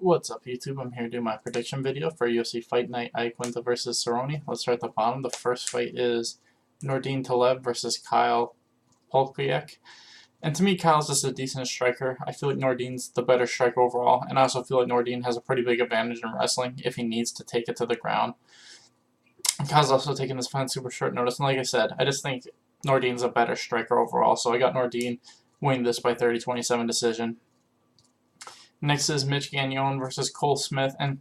What's up, YouTube? I'm here to do my prediction video for UFC Fight Night iaquinta versus Cerrone. Let's start at the bottom. The first fight is Nordine Taleb versus Kyle Polkiak. And to me, Kyle's just a decent striker. I feel like Nordine's the better striker overall, and I also feel like Nordine has a pretty big advantage in wrestling if he needs to take it to the ground. And Kyle's also taking this fight on super short notice, and like I said, I just think Nordine's a better striker overall, so I got Nordine winning this by 30-27 decision. Next is Mitch Gagnon versus Cole Smith, and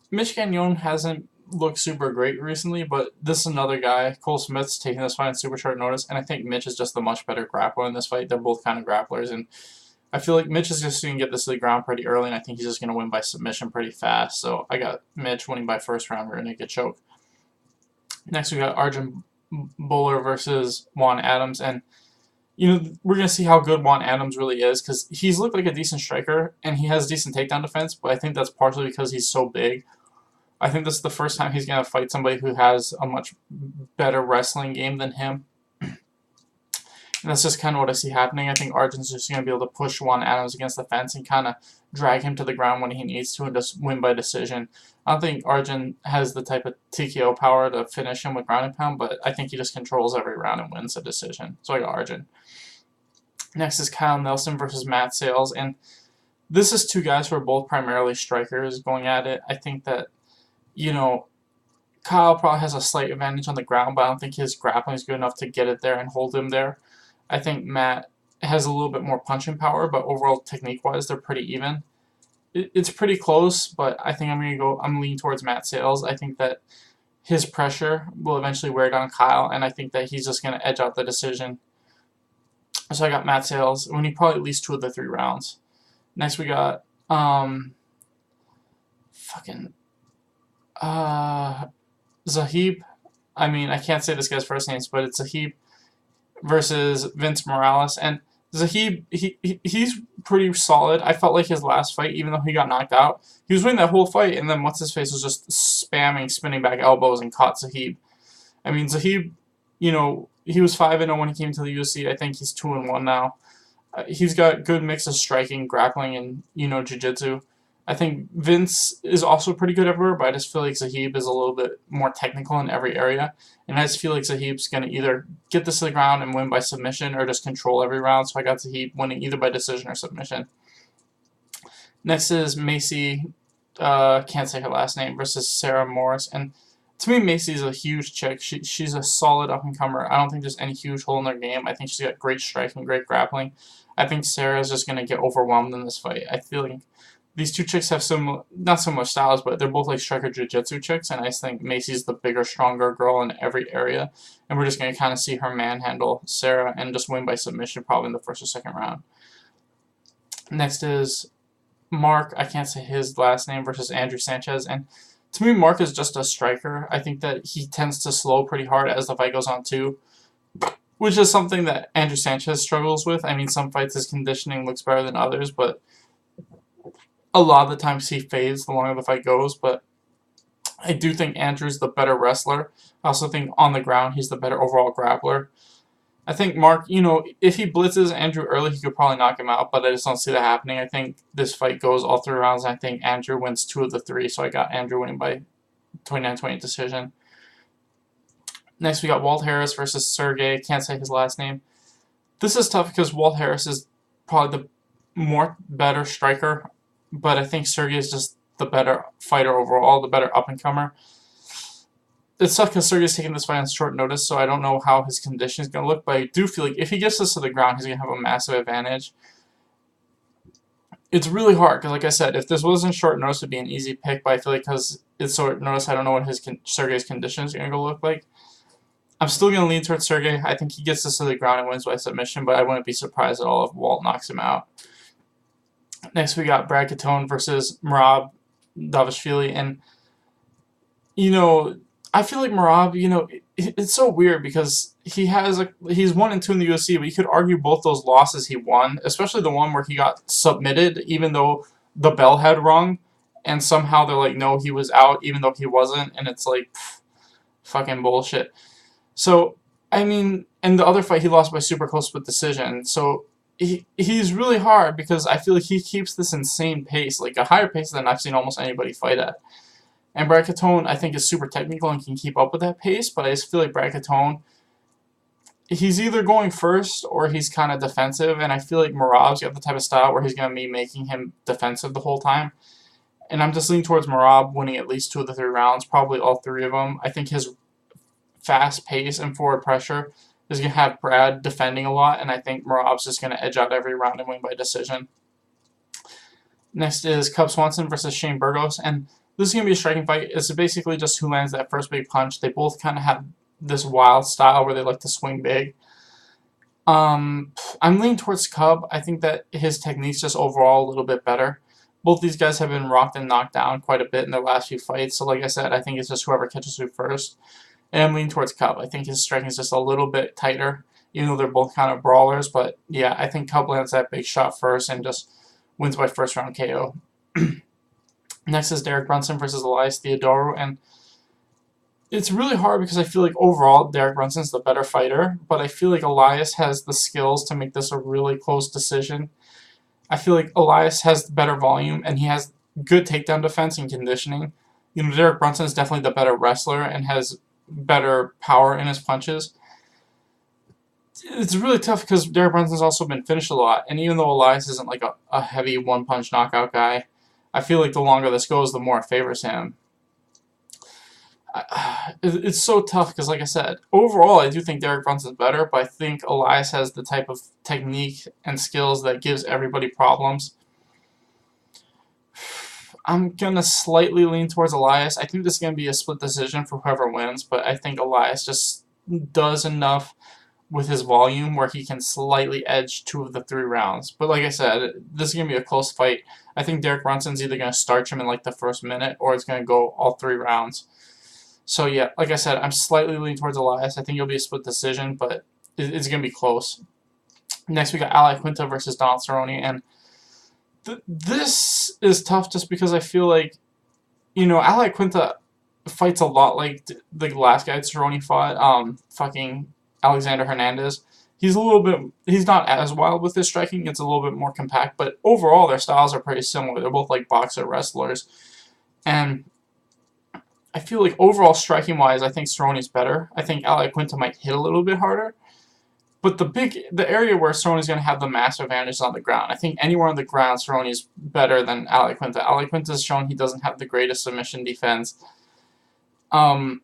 Mitch Gagnon hasn't looked super great recently, but this is another guy. Cole Smith's taking this fight on super short notice, and I think Mitch is just the much better grappler in this fight. They're both kind of grapplers, and I feel like Mitch is just going to get this to the ground pretty early, and I think he's just going to win by submission pretty fast. So I got Mitch winning by first round rear naked choke. Next we got Arjun Bowler versus Juan Adams, and we're going to see how good Juan Adams really is, because he's looked like a decent striker, and he has decent takedown defense, but I think that's partially because he's so big. I think this is the first time he's going to fight somebody who has a much better wrestling game than him. And that's just kind of what I see happening. I think Arjun's just going to be able to push Juan Adams against the fence and kind of drag him to the ground when he needs to and just win by decision. I don't think Arjun has the type of TKO power to finish him with ground and pound, but I think he just controls every round and wins a decision. So I got Arjun. Next is Kyle Nelson versus Matt Sales, and this is two guys who are both primarily strikers going at it. I think that, Kyle probably has a slight advantage on the ground, but I don't think his grappling is good enough to get it there and hold him there. I think Matt has a little bit more punching power, but overall technique-wise, they're pretty even. It's pretty close, but I think I'm leaning towards Matt Sales. I think that his pressure will eventually wear down Kyle, and I think that he's just going to edge out the decision. So I got Matt Sales winning probably at least 2 of the 3 rounds. Next we got Zahib. I mean, I can't say this guy's first names, but it's Zahib versus Vince Morales. And Zahib, he's pretty solid. I felt like his last fight, even though he got knocked out, he was winning that whole fight, and then what's-his-face was just spamming spinning back elbows and caught Zahib. I mean, Zahib, he was 5-0 when he came to the UFC. I think he's 2-1 now. He's got good mix of striking, grappling, and, jiu-jitsu. I think Vince is also pretty good everywhere, but I just feel like Zahib is a little bit more technical in every area. And I just feel like Zahib's going to either get this to the ground and win by submission or just control every round. So I got Zahib winning either by decision or submission. Next is Macy, can't say her last name, versus Sarah Morris. And to me, Macy's a huge chick. She's a solid up-and-comer. I don't think there's any huge hole in her game. I think she's got great striking, great grappling. I think Sarah's just going to get overwhelmed in this fight. I feel like these two chicks have not so much styles, but they're both like striker jiu-jitsu chicks, and I just think Macy's the bigger, stronger girl in every area, and we're just going to kind of see her manhandle Sarah and just win by submission probably in the first or second round. Next is Mark, I can't say his last name, versus Andrew Sanchez, and to me, Mark is just a striker. I think that he tends to slow pretty hard as the fight goes on too, which is something that Andrew Sanchez struggles with. I mean, some fights his conditioning looks better than others, but a lot of the times he fades the longer the fight goes. But I do think Andrew's the better wrestler. I also think on the ground he's the better overall grappler. I think Mark, if he blitzes Andrew early, he could probably knock him out, but I just don't see that happening. I think this fight goes all 3 rounds, and I think Andrew wins 2 of the 3, so I got Andrew winning by 29-28 decision. Next, we got Walt Harris versus Sergey. Can't say his last name. This is tough because Walt Harris is probably the better striker, but I think Sergey is just the better fighter overall, the better up-and-comer. It's tough because Sergey's taking this fight on short notice, so I don't know how his condition is going to look, but I do feel like if he gets this to the ground, he's going to have a massive advantage. It's really hard, because like I said, if this wasn't short notice, it would be an easy pick, but I feel like because it's short notice, I don't know what Sergey's condition is going to look like. I'm still going to lean towards Sergey. I think he gets this to the ground and wins by submission, but I wouldn't be surprised at all if Walt knocks him out. Next, we got Brad Katone versus Merab Davishvili, and, I feel like Merab, it's so weird because he's 1-2 in the UFC, but you could argue both those losses he won, especially the one where he got submitted even though the bell had rung, and somehow they're like, no, he was out even though he wasn't, and it's like, fucking bullshit. So, I mean, in the other fight he lost by super close split decision, so he's really hard because I feel like he keeps this insane pace, like a higher pace than I've seen almost anybody fight at. And Brad Catone, I think, is super technical and can keep up with that pace, but I just feel like Brad Catone, he's either going first or he's kind of defensive, and I feel like Merab's got the type of style where he's going to be making him defensive the whole time. And I'm just leaning towards Merab winning at least 2 of the 3 rounds, probably all 3 of them. I think his fast pace and forward pressure is going to have Brad defending a lot, and I think Merab's just going to edge out every round and win by decision. Next is Cub Swanson versus Shane Burgos, and this is going to be a striking fight. It's basically just who lands that first big punch. They both kind of have this wild style where they like to swing big. I'm leaning towards Cub. I think that his technique's just overall a little bit better. Both these guys have been rocked and knocked down quite a bit in their last few fights, so like I said, I think it's just whoever catches who first. And I'm leaning towards Cub. I think his striking is just a little bit tighter, even though they're both kind of brawlers. But yeah, I think Cub lands that big shot first and just wins by first round KO. Next is Derek Brunson versus Elias Theodorou, and it's really hard because I feel like overall Derek Brunson's the better fighter, but I feel like Elias has the skills to make this a really close decision. I feel like Elias has better volume and he has good takedown defense and conditioning. You know, Derek Brunson is definitely the better wrestler and has better power in his punches. It's really tough because Derek Brunson's also been finished a lot, and even though Elias isn't like a heavy one-punch knockout guy, I feel like the longer this goes, the more it favors him. It's so tough because, like I said, overall I do think Derek Brunson's better, but I think Elias has the type of technique and skills that gives everybody problems. I'm going to slightly lean towards Elias. I think this is going to be a split decision for whoever wins, but I think Elias just does enough with his volume where he can slightly edge 2 of the 3 rounds. But like I said, this is going to be a close fight. I think Derek Brunson's either going to starch him in like the first minute or it's going to go all 3 rounds. So yeah, like I said, I'm slightly leaning towards Elias. I think it'll be a split decision, but it's going to be close. Next we got iaquinta versus Donald Cerrone, and this is tough just because I feel like, you know, iaquinta fights a lot like the last guy Cerrone fought, fucking Alexander Hernandez. He's not as wild with his striking. It's a little bit more compact, but overall their styles are pretty similar. They're both like boxer wrestlers, and I feel like overall striking-wise, I think Cerrone's better. I think iaquinta might hit a little bit harder. But the area where Cerrone's going to have the massive advantage is on the ground. I think anywhere on the ground, Cerrone's better than iaquinta. Iaquinta's shown he doesn't have the greatest submission defense. I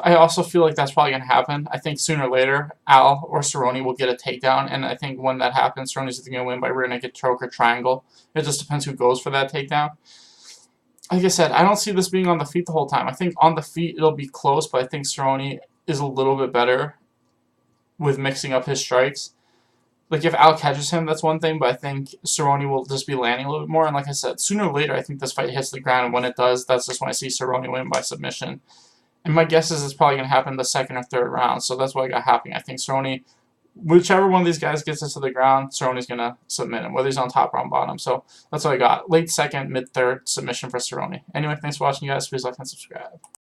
also feel like that's probably going to happen. I think sooner or later, Al or Cerrone will get a takedown, and I think when that happens, Cerrone's either going to win by rear naked choke or triangle. It just depends who goes for that takedown. Like I said, I don't see this being on the feet the whole time. I think on the feet it'll be close, but I think Cerrone is a little bit better with mixing up his strikes. Like if Al catches him, that's one thing, but I think Cerrone will just be landing a little bit more. And like I said, sooner or later, I think this fight hits the ground, and when it does, that's just when I see Cerrone win by submission. And my guess is it's probably going to happen the second or third round, so that's what I got happening. I think Cerrone, whichever one of these guys gets into the ground, Cerrone's going to submit him, whether he's on top or on bottom. So that's what I got. Late second, mid-third submission for Cerrone. Anyway, thanks for watching, guys. Please like and subscribe.